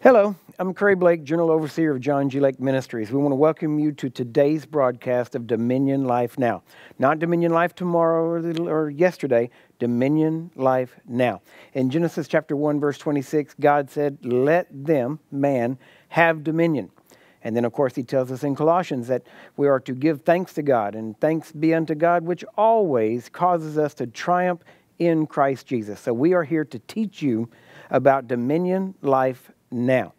Hello, I'm Curry Blake, General Overseer of John G. Lake Ministries. We want to welcome you to today's broadcast of Dominion Life Now. Not Dominion Life tomorrow or yesterday, Dominion Life Now. In Genesis chapter 1, verse 26, God said, "Let them, man, have dominion." And then, of course, he tells us in Colossians that we are to give thanks to God, and thanks be unto God, which always causes us to triumph in Christ Jesus. So we are here to teach you about Dominion Life Now.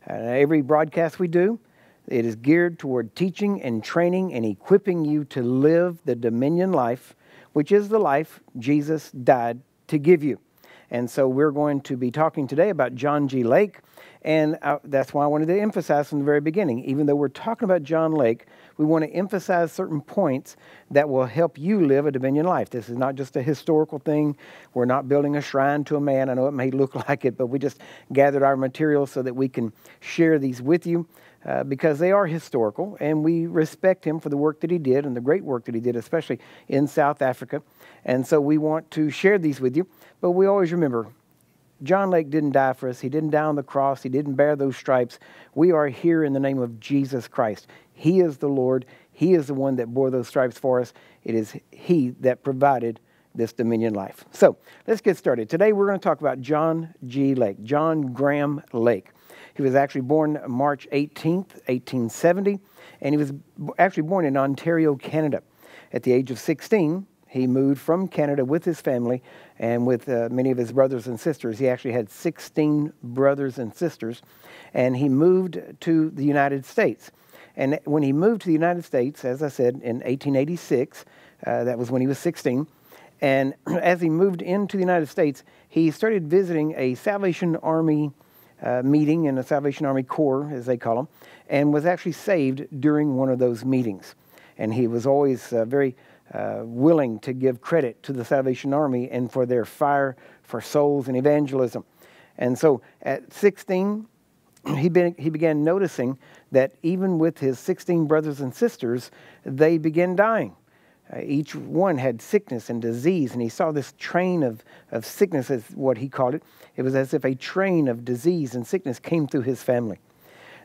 Every broadcast we do, it is geared toward teaching and training and equipping you to live the Dominion life, which is the life Jesus died to give you. And so we're going to be talking today about John G. Lake, and that's why I wanted to emphasize from the very beginning. Even though we're talking about John Lake, we want to emphasize certain points that will help you live a Dominion life. This is not just a historical thing. We're not building a shrine to a man. I know it may look like it, but we just gathered our materials so that we can share these with you because they are historical, and we respect him for the work that he did and the great work that he did, especially in South Africa. And so we want to share these with you, but we always remember, John Lake didn't die for us. He didn't die on the cross. He didn't bear those stripes. We are here in the name of Jesus Christ. He is the Lord. He is the one that bore those stripes for us. It is He that provided this Dominion life. So let's get started. Today we're going to talk about John G. Lake, John Graham Lake. He was actually born March 18th, 1870, and he was actually born in Ontario, Canada. At the age of 16, he moved from Canada with his family and with many of his brothers and sisters. He actually had 16 brothers and sisters, and he moved to the United States. And when he moved to the United States, as I said, in 1886, that was when he was 16, and as he moved into the United States, he started visiting a Salvation Army meeting in a Salvation Army Corps, as they call them, and was actually saved during one of those meetings. And he was always very willing to give credit to the Salvation Army and for their fire for souls and evangelism. And so at 16, he began noticing that even with his 16 brothers and sisters, they began dying. Each one had sickness and disease, and he saw this train of sickness, as what he called it. It was as if a train of disease and sickness came through his family.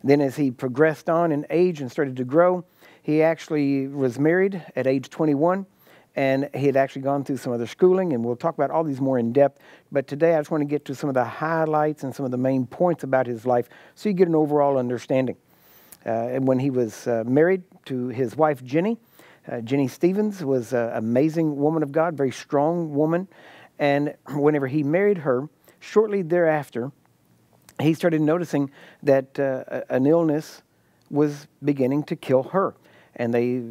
Then as he progressed on in age and started to grow, he actually was married at age 21, and he had actually gone through some other schooling, and we'll talk about all these more in depth. But today I just want to get to some of the highlights and some of the main points about his life so you get an overall understanding. And when he was married to his wife, Jenny Stevens was an amazing woman of God, very strong woman. And whenever he married her, shortly thereafter, he started noticing that an illness was beginning to kill her. And they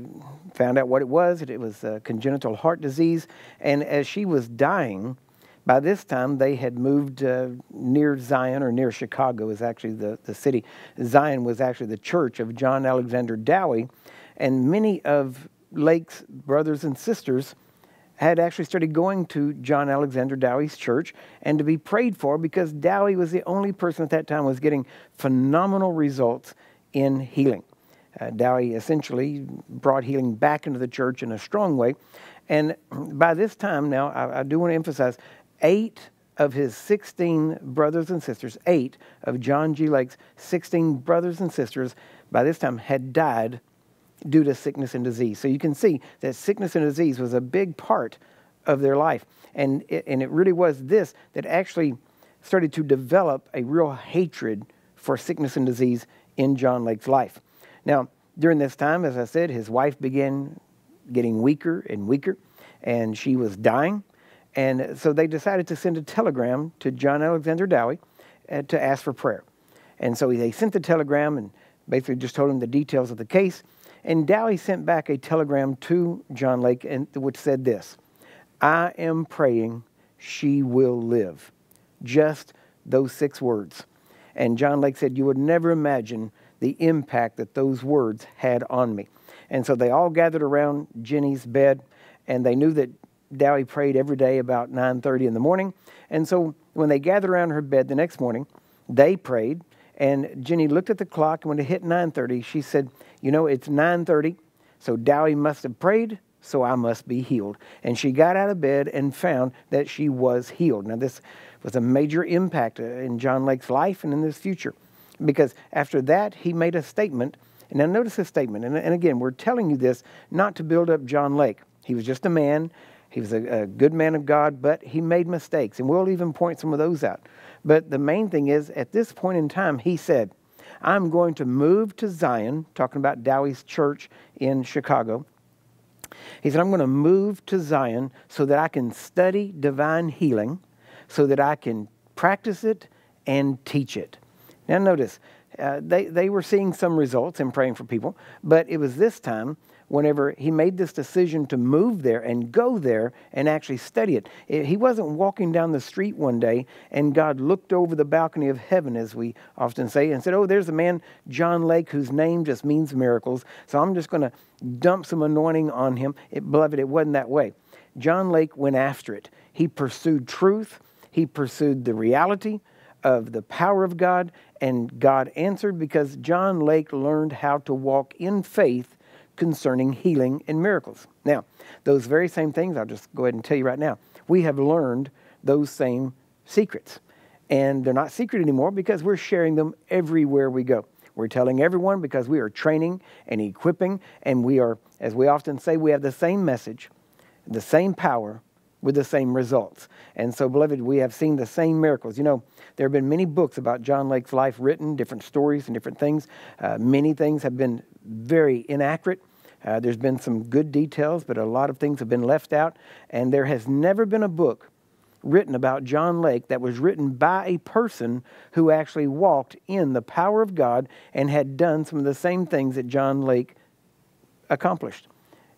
found out what it was. It was congenital heart disease. And as she was dying, by this time they had moved near Zion, or near Chicago is actually the city. Zion was actually the church of John Alexander Dowie. And many of Lake's brothers and sisters had actually started going to John Alexander Dowie's church and to be prayed for, because Dowie was the only person at that time was getting phenomenal results in healing. Dowie essentially brought healing back into the church in a strong way. And by this time now, I do want to emphasize, 8 of his 16 brothers and sisters, 8 of John G. Lake's 16 brothers and sisters, by this time had died due to sickness and disease. So you can see that sickness and disease was a big part of their life. And it really was this that actually started to develop a real hatred for sickness and disease in John Lake's life. Now, during this time, as I said, his wife began getting weaker and weaker, and she was dying. And so they decided to send a telegram to John Alexander Dowie to ask for prayer. And so they sent the telegram and basically just told him the details of the case. And Dowie sent back a telegram to John Lake, which said this: "I am praying she will live." Just those 6 words. And John Lake said, "You would never imagine the impact that those words had on me." And so they all gathered around Jenny's bed, and they knew that Dowie prayed every day about 9:30 in the morning. And so when they gathered around her bed the next morning, they prayed. And Jenny looked at the clock, and when it hit 9:30, she said, "You know, it's 9:30, so Dowie must have prayed, so I must be healed." And she got out of bed and found that she was healed. Now, this was a major impact in John Lake's life and in his future. Because after that, he made a statement. And now notice this statement. And again, we're telling you this not to build up John Lake. He was just a man. He was a good man of God, but he made mistakes. And we'll even point some of those out. But the main thing is, at this point in time, he said, I'm going to move to Zion, talking about Dowie's church in Chicago. He said, I'm going to move to Zion so that I can study divine healing, so that I can practice it and teach it. Now notice, they were seeing some results in praying for people, but it was this time whenever he made this decision to move there and go there and actually study it. He wasn't walking down the street one day and God looked over the balcony of heaven, as we often say, and said, oh, there's a man, John Lake, whose name just means miracles, so I'm just going to dump some anointing on him. Beloved, it wasn't that way. John Lake went after it. He pursued truth. He pursued the reality of the power of God, and God answered because John Lake learned how to walk in faith concerning healing and miracles. Now, those very same things, I'll just go ahead and tell you right now, we have learned those same secrets. And they're not secret anymore because we're sharing them everywhere we go. We're telling everyone because we are training and equipping, and we are, as we often say, we have the same message, the same power, with the same results. And so, beloved, we have seen the same miracles. You know, there have been many books about John Lake's life written, different stories and different things. Many things have been very inaccurate. There's been some good details, but a lot of things have been left out. And there has never been a book written about John Lake that was written by a person who actually walked in the power of God and had done some of the same things that John Lake accomplished.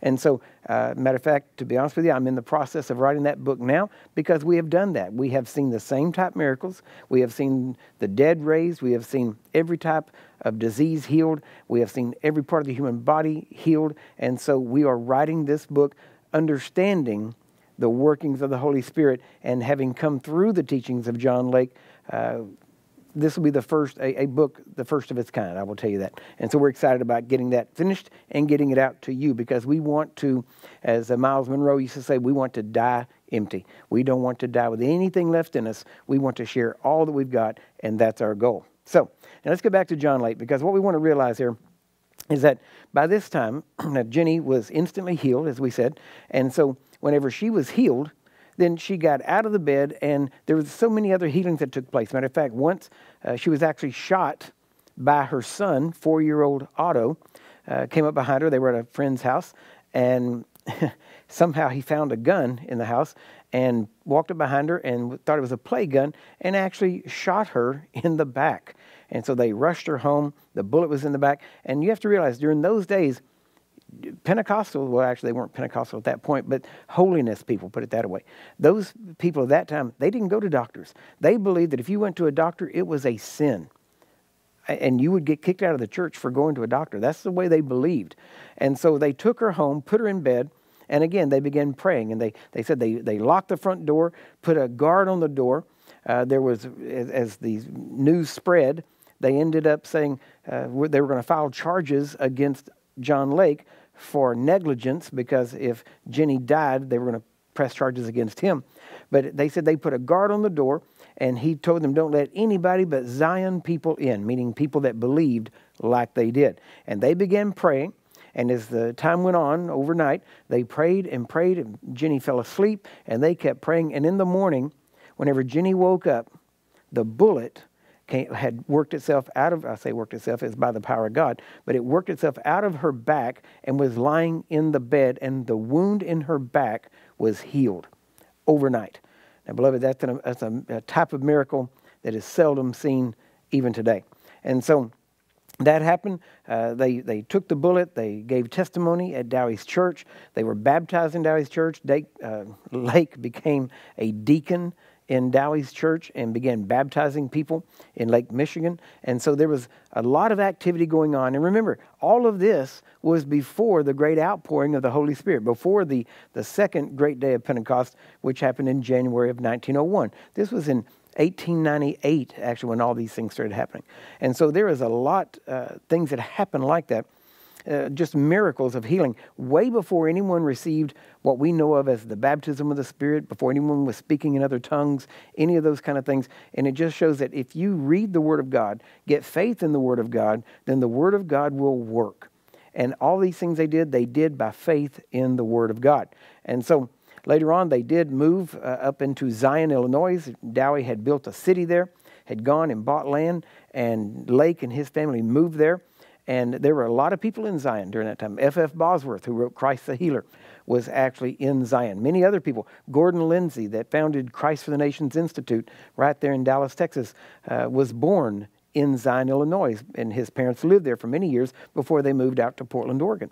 And so, matter of fact, to be honest with you, I'm in the process of writing that book now because we have done that. We have seen the same type miracles. We have seen the dead raised. We have seen every type of disease healed. We have seen every part of the human body healed. And so we are writing this book understanding the workings of the Holy Spirit, and having come through the teachings of John Lake, this will be a book, the first of its kind, I will tell you that. And so we're excited about getting that finished and getting it out to you, because we want to, as Miles Monroe used to say, we want to die empty. We don't want to die with anything left in us. We want to share all that we've got, and that's our goal. So now let's get back to John Lake, because what we want to realize here is that by this time, Jenny was instantly healed, as we said. And so whenever she was healed, then she got out of the bed, and there was so many other healings that took place. Matter of fact, once she was actually shot by her son, 4-year-old Otto, came up behind her. They were at a friend's house, and somehow he found a gun in the house and walked up behind her and thought it was a play gun and actually shot her in the back. And so they rushed her home. The bullet was in the back. And you have to realize, during those days, Pentecostal, well, actually they weren't Pentecostal at that point, but holiness people, put it that way. Those people at that time, they didn't go to doctors. They believed that if you went to a doctor, it was a sin. And you would get kicked out of the church for going to a doctor. That's the way they believed. And so they took her home, put her in bed, and again, they began praying. And they said they locked the front door, put a guard on the door. There was, as the news spread, they ended up saying they were going to file charges against John Lake for negligence, because if Jenny died, they were going to press charges against him. But they said they put a guard on the door, and he told them, don't let anybody but Zion people in, meaning people that believed like they did. And they began praying, and as the time went on overnight, they prayed, and Jenny fell asleep, and they kept praying. And in the morning, whenever Jenny woke up, the bullet had worked itself out of, I say worked itself, it's by the power of God, but it worked itself out of her back and was lying in the bed, and the wound in her back was healed overnight. Now, beloved, that's a type of miracle that is seldom seen even today. And so that happened. They took the bullet. They gave testimony at Dowie's church. They were baptized in Dowie's church. Lake became a deacon in Dowie's church and began baptizing people in Lake Michigan. And so there was a lot of activity going on. And remember, all of this was before the great outpouring of the Holy Spirit, before the second great day of Pentecost, which happened in January of 1901. This was in 1898, actually, when all these things started happening. And so there is a lot things that happened like that. just miracles of healing way before anyone received what we know of as the baptism of the Spirit, before anyone was speaking in other tongues, any of those kind of things. And it just shows that if you read the Word of God, get faith in the Word of God, then the Word of God will work. And all these things they did by faith in the Word of God. And so later on, they did move up into Zion, Illinois. Dowie had built a city there, had gone and bought land, and Lake and his family moved there. And there were a lot of people in Zion during that time. F.F. Bosworth, who wrote Christ the Healer, was actually in Zion. Many other people. Gordon Lindsay, that founded Christ for the Nations Institute right there in Dallas, Texas, was born in Zion, Illinois. And his parents lived there for many years before they moved out to Portland, Oregon.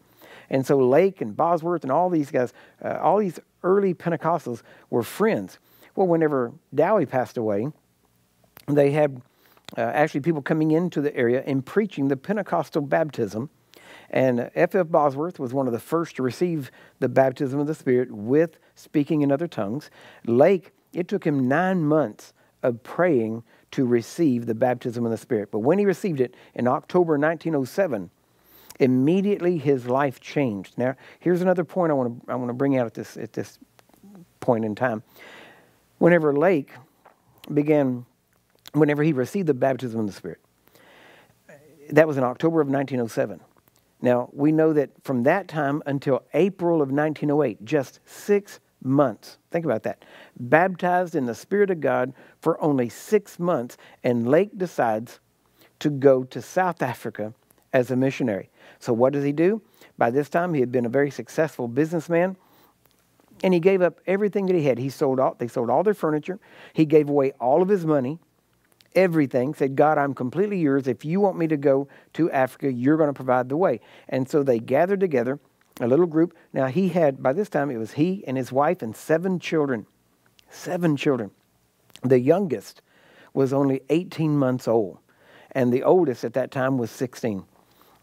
And so Lake and Bosworth and all these guys, all these early Pentecostals were friends. Well, whenever Dowie passed away, they had actually people coming into the area and preaching the Pentecostal baptism. And F.F. Bosworth was one of the first to receive the baptism of the Spirit with speaking in other tongues. Lake, it took him 9 months of praying to receive the baptism of the Spirit. But when he received it in October 1907, immediately his life changed. Now, here's another point I want to bring out at this point in time. Whenever he received the baptism of the Spirit, that was in October of 1907. Now, we know that from that time until April of 1908, just 6 months, think about that, baptized in the Spirit of God for only 6 months, and Lake decides to go to South Africa as a missionary. So what does he do? By this time, he had been a very successful businessman, and he gave up everything that he had. They sold all their furniture. He gave away all of his money, everything, said, God, I'm completely yours. If you want me to go to Africa, you're going to provide the way. And so they gathered together, a little group. Now he had, by this time, it was he and his wife and 7 children. 7 children. The youngest was only 18 months old, and the oldest at that time was 16.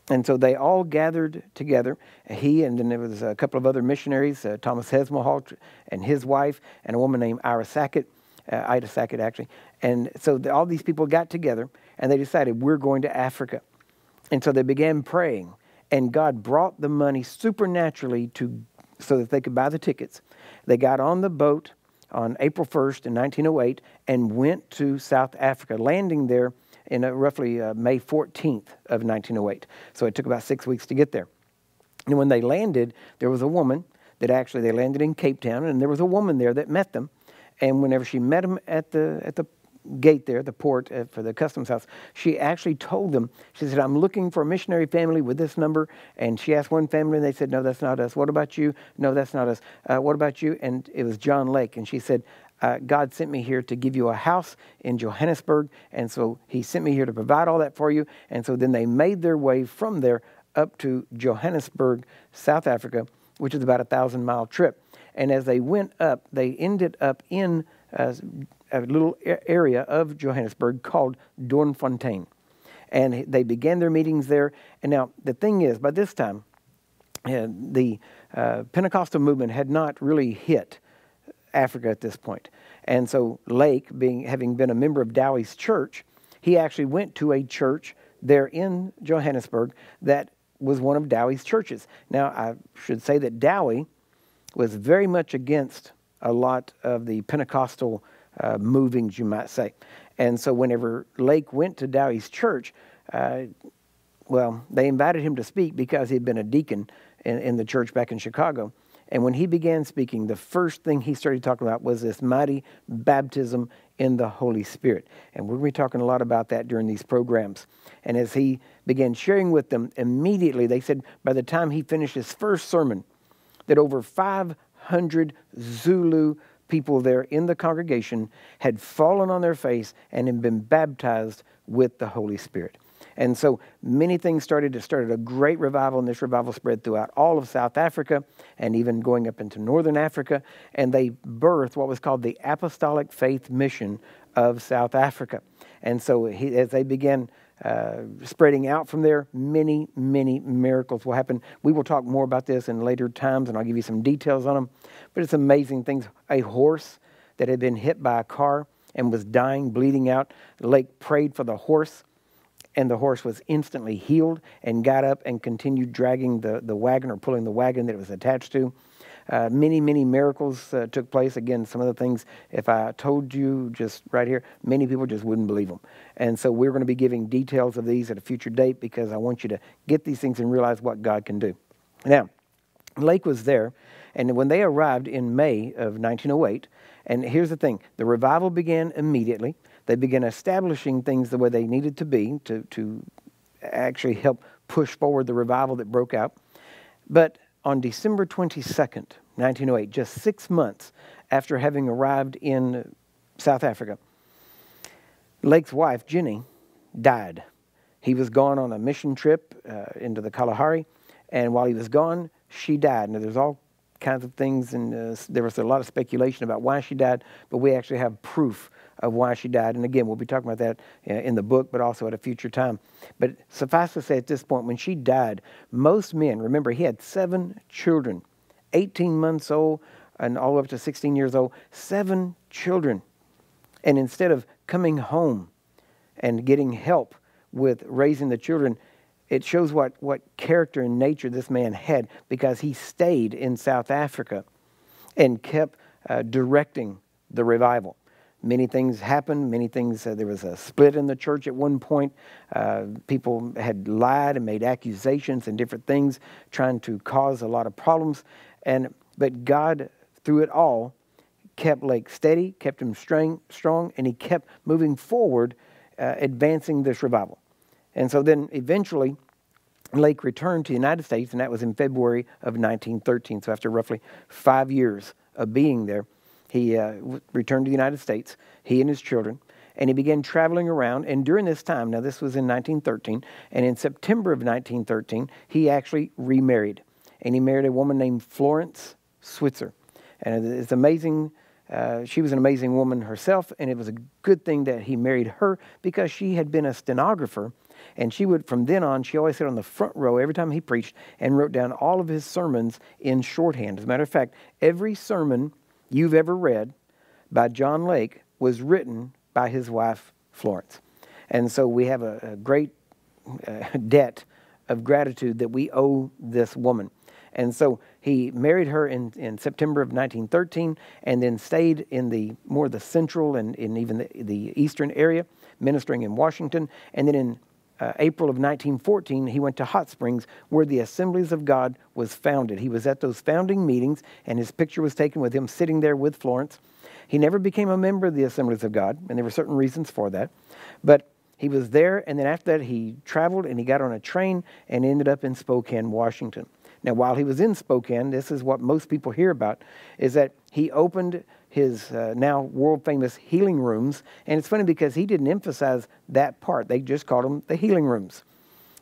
And so they all gathered together, he, and then there was a couple of other missionaries, Thomas Hesmelholt and his wife, and a woman named Ida Sackett, actually. And so all these people got together, and they decided, we're going to Africa. And so they began praying, and God brought the money supernaturally so that they could buy the tickets. They got on the boat on April 1st in 1908 and went to South Africa, landing there in roughly May 14th of 1908. So it took about 6 weeks to get there. And when they landed, there was a woman that actually, they landed in Cape Town, and there was a woman there that met them. And whenever she met them at the gate there, the port for the customs house, she actually told them, she said, I'm looking for a missionary family with this number. And she asked one family, and they said, no, that's not us. What about you? No, that's not us. What about you? And it was John Lake. And she said, God sent me here to give you a house in Johannesburg. And so he sent me here to provide all that for you. And so then they made their way from there up to Johannesburg, South Africa, which is about a 1,000-mile trip. And as they went up, they ended up in a little area of Johannesburg called Doornfontein. And they began their meetings there. And now, the thing is, by this time, the Pentecostal movement had not really hit Africa at this point. And so Lake, having been a member of Dowie's church, he actually went to a church there in Johannesburg that was one of Dowie's churches. Now, I should say that Dowie was very much against a lot of the Pentecostal movings, you might say. And so whenever Lake went to Dowie's church, they invited him to speak because he had been a deacon in the church back in Chicago. And when he began speaking, the first thing he started talking about was this mighty baptism in the Holy Spirit. And we're going to be talking a lot about that during these programs. And as he began sharing with them, immediately, they said by the time he finished his first sermon, that over 500 Zulu people there in the congregation had fallen on their face and had been baptized with the Holy Spirit. And so many things started a great revival, and this revival spread throughout all of South Africa and even going up into Northern Africa. And they birthed what was called the Apostolic Faith Mission of South Africa. And so as they began spreading out from there, many, many miracles will happen. We will talk more about this in later times, and I'll give you some details on them. But it's amazing things. A horse that had been hit by a car and was dying, bleeding out. Lake prayed for the horse, and the horse was instantly healed and got up and continued dragging the wagon or pulling the wagon that it was attached to. Many, many miracles took place. Again, some of the things, if I told you just right here, many people just wouldn't believe them. And so we're going to be giving details of these at a future date because I want you to get these things and realize what God can do. Now, Lake was there, and when they arrived in May of 1908, and here's the thing, the revival began immediately. They began establishing things the way they needed to be to actually help push forward the revival that broke out. But on December 22nd, 1908, just 6 months after having arrived in South Africa, Lake's wife, Jenny, died. He was gone on a mission trip into the Kalahari, and while he was gone, she died. Now, there's all kinds of things, and there was a lot of speculation about why she died, but we actually have proof of why she died. And again, we'll be talking about that in the book, but also at a future time. But suffice to say, at this point, when she died, most men, remember, he had 7 children, 18 months old and all the way up to 16 years old, 7 children. And instead of coming home and getting help with raising the children, it shows what character and nature this man had, because he stayed in South Africa and kept directing the revival. Many things happened. Many things, there was a split in the church at one point. People had lied and made accusations and different things, trying to cause a lot of problems. But God, through it all, kept Lake steady, kept him strong, and he kept moving forward, advancing this revival. And so then eventually, Lake returned to the United States, and that was in February of 1913. So after roughly 5 years of being there, he returned to the United States, he and his children, and he began traveling around. And during this time, now this was in 1913, and in September of 1913, he actually remarried. And he married a woman named Florence Switzer. And it's amazing. She was an amazing woman herself, and it was a good thing that he married her, because she had been a stenographer. And she would, from then on, she always sat on the front row every time he preached and wrote down all of his sermons in shorthand. As a matter of fact, every sermon you've ever read by John Lake was written by his wife, Florence. And so we have a great debt of gratitude that we owe this woman. And so he married her in September of 1913, and then stayed in the central and in even the eastern area, ministering in Washington. And then in April of 1914, he went to Hot Springs, where the Assemblies of God was founded. He was at those founding meetings, and his picture was taken with him sitting there with Florence. He never became a member of the Assemblies of God, and there were certain reasons for that. But he was there, and then after that, he traveled, and he got on a train and ended up in Spokane, Washington. Now, while he was in Spokane, this is what most people hear about, is that he opened his now world-famous healing rooms. And it's funny because he didn't emphasize that part. They just called them the healing rooms.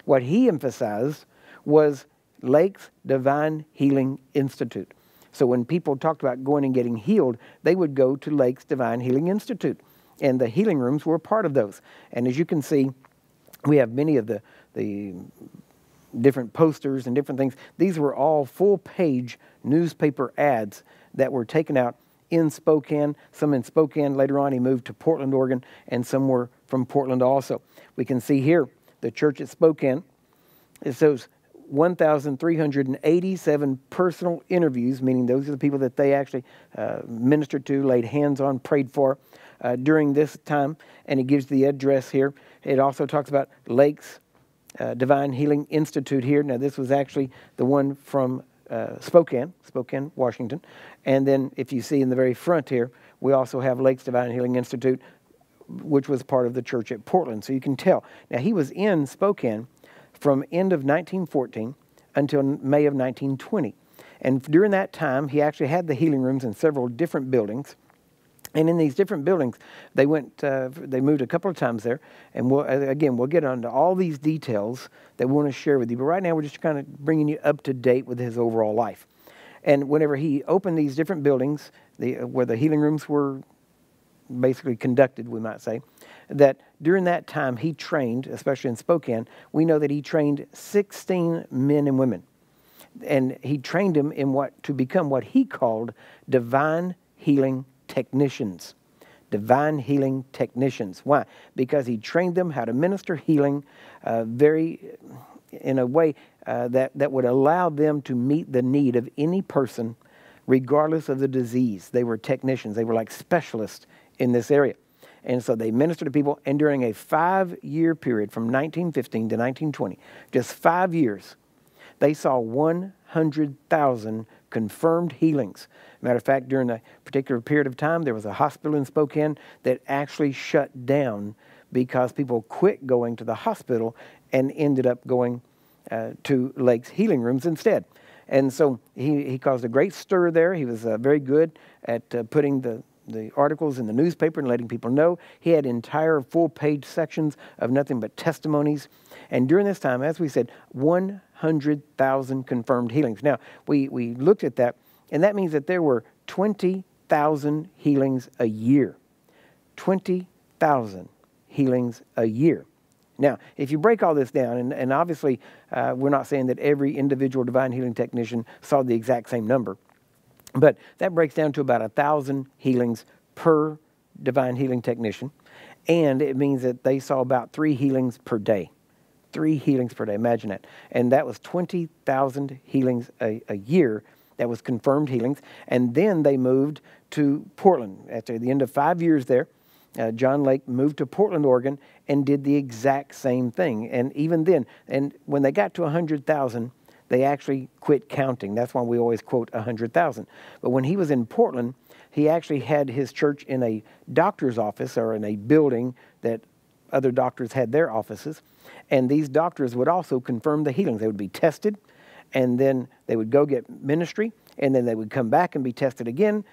What he emphasized was Lake's Divine Healing Institute. So when people talked about going and getting healed, they would go to Lake's Divine Healing Institute. And the healing rooms were a part of those. And as you can see, we have many of the different posters and different things. These were all full-page newspaper ads that were taken out in Spokane, some in Spokane. Later on, he moved to Portland, Oregon, and some were from Portland also. We can see here the church at Spokane. It shows 1,387 personal interviews, meaning those are the people that they actually ministered to, laid hands on, prayed for during this time. And it gives the address here. It also talks about Lake's Divine Healing Institute here. Now, this was actually the one from Spokane, Washington. And then if you see in the very front here, we also have Lake's Divine Healing Institute, which was part of the church at Portland. So you can tell. Now, he was in Spokane from end of 1914 until May of 1920. And during that time, he actually had the healing rooms in several different buildings. And in these different buildings, they moved a couple of times there. And we'll get onto all these details that we want to share with you. But right now, we're just kind of bringing you up to date with his overall life. And whenever he opened these different buildings, where the healing rooms were basically conducted, we might say, that during that time he trained, especially in Spokane, we know that he trained 16 men and women. And he trained them in to become what he called divine healing technicians. divine healing technicians. Why? Because he trained them how to minister healing in a way that would allow them to meet the need of any person, regardless of the disease. They were technicians. They were like specialists in this area. And so they ministered to people, and during a 5-year period from 1915 to 1920, just 5 years, they saw 100,000 confirmed healings. Matter of fact, during a particular period of time, there was a hospital in Spokane that actually shut down because people quit going to the hospital and ended up going to Lake's healing rooms instead. And so he caused a great stir there. He was very good at putting the articles in the newspaper and letting people know. He had entire full-page sections of nothing but testimonies. And during this time, as we said, 100,000 confirmed healings. Now, we looked at that, and that means that there were 20,000 healings a year. 20,000 healings a year. Now, if you break all this down, and obviously we're not saying that every individual divine healing technician saw the exact same number, but that breaks down to about 1,000 healings per divine healing technician. And it means that they saw about 3 healings per day. 3 healings per day. Imagine that. And that was 20,000 healings a year. That was confirmed healings. And then they moved to Portland. After the end of 5 years there, John Lake moved to Portland, Oregon, and did the exact same thing. And even then, and when they got to 100,000, they actually quit counting. That's why we always quote 100,000. But when he was in Portland, he actually had his church in a doctor's office or in a building that other doctors had their offices. And these doctors would also confirm the healings. They would be tested, and then they would go get ministry, and then they would come back and be tested again,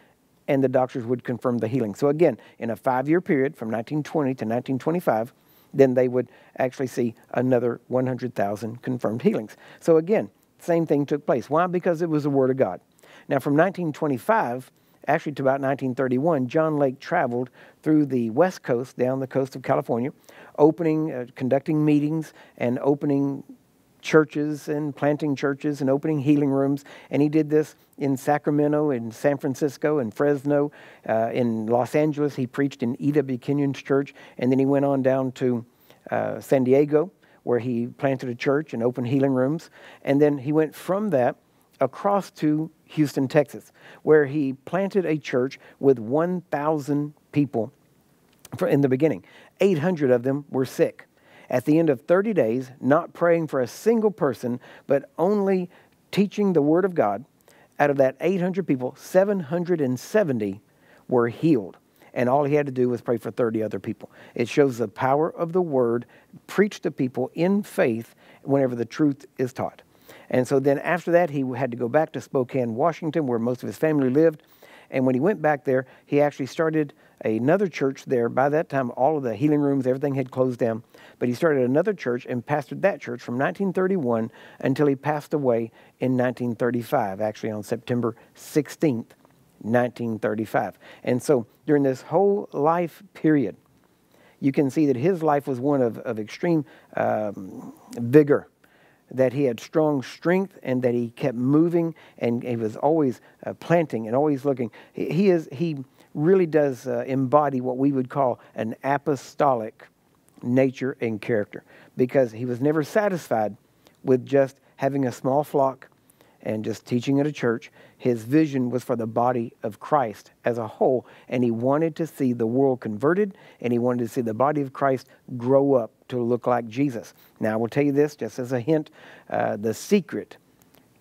and the doctors would confirm the healing. So again, in a 5-year period from 1920 to 1925, then they would actually see another 100,000 confirmed healings. So again, same thing took place. Why? Because it was the Word of God. Now, from 1925, actually to about 1931, John Lake traveled through the West Coast, down the coast of California, conducting meetings and opening churches and planting churches and opening healing rooms. And he did this in Sacramento, in San Francisco, in Fresno, in Los Angeles. He preached in E.W. Kenyon's church, and then he went on down to San Diego, where he planted a church and opened healing rooms. And then he went from that across to Houston, Texas, where he planted a church with 1,000 people in the beginning. 800 of them were sick. At the end of 30 days, not praying for a single person, but only teaching the Word of God, out of that 800 people, 770 were healed. And all he had to do was pray for 30 other people. It shows the power of the Word preached to people in faith whenever the truth is taught. And so then after that, he had to go back to Spokane, Washington, where most of his family lived. And when he went back there, he actually started another church there. By that time, all of the healing rooms, everything had closed down. But he started another church and pastored that church from 1931 until he passed away in 1935, actually on September 16th, 1935. And so during this whole life period, you can see that his life was one of extreme vigor, that he had strong strength and that he kept moving, and he was always planting and always looking. He really does embody what we would call an apostolic nature and character, because he was never satisfied with just having a small flock and just teaching at a church. His vision was for the body of Christ as a whole, and he wanted to see the world converted, and he wanted to see the body of Christ grow up to look like Jesus. Now, I will tell you this just as a hint, the secret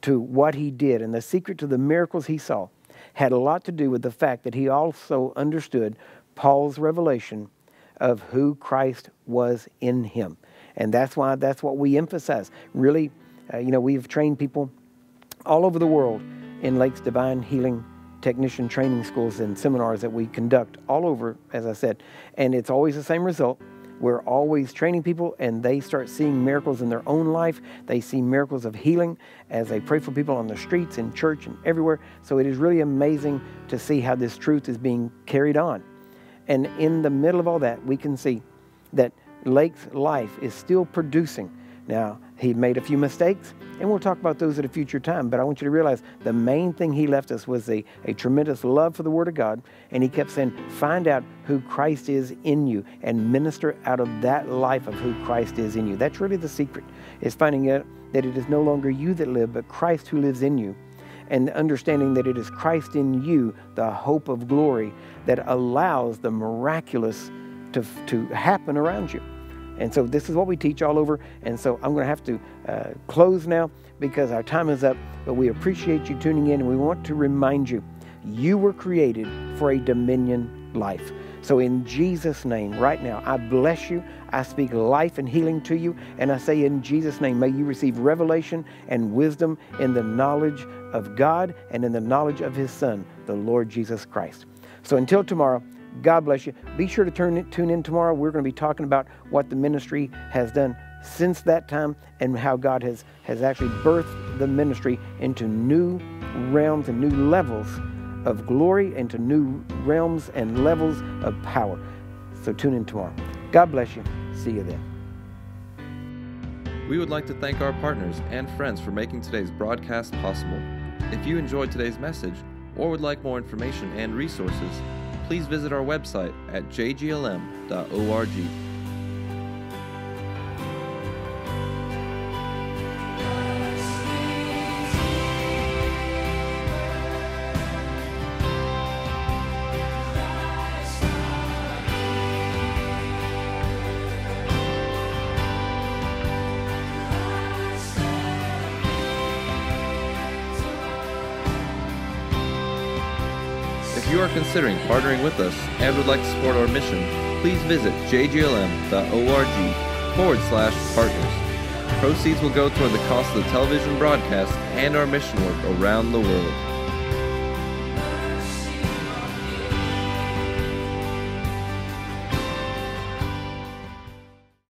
to what he did and the secret to the miracles he saw had a lot to do with the fact that he also understood Paul's revelation of who Christ was in him. And that's what we emphasize. Really, we've trained people all over the world in Lake's Divine Healing Technician training schools and seminars that we conduct all over, as I said. And it's always the same result. We're always training people, and they start seeing miracles in their own life. They see miracles of healing as they pray for people on the streets, in church, and everywhere. So it is really amazing to see how this truth is being carried on. And in the middle of all that, we can see that Lake's life is still producing. Now, he made a few mistakes, and we'll talk about those at a future time, but I want you to realize the main thing he left us was a tremendous love for the Word of God, and he kept saying, find out who Christ is in you and minister out of that life of who Christ is in you. That's really the secret, is finding out that it is no longer you that live, but Christ who lives in you, and understanding that it is Christ in you, the hope of glory, that allows the miraculous to happen around you. And so this is what we teach all over. And so I'm going to have to close now because our time is up. But we appreciate you tuning in, and we want to remind you, you were created for a dominion life. So in Jesus' name, right now, I bless you. I speak life and healing to you. And I say in Jesus' name, may you receive revelation and wisdom in the knowledge of God and in the knowledge of His Son, the Lord Jesus Christ. So until tomorrow, God bless you. Be sure to tune in tomorrow. We're going to be talking about what the ministry has done since that time and how God has actually birthed the ministry into new realms and new levels of glory, into new realms and levels of power. So tune in tomorrow. God bless you. See you then. We would like to thank our partners and friends for making today's broadcast possible. If you enjoyed today's message or would like more information and resources, please visit our website at jglm.org. If you are considering partnering with us and would like to support our mission, please visit jglm.org/partners. Proceeds will go toward the cost of the television broadcast and our mission work around the world.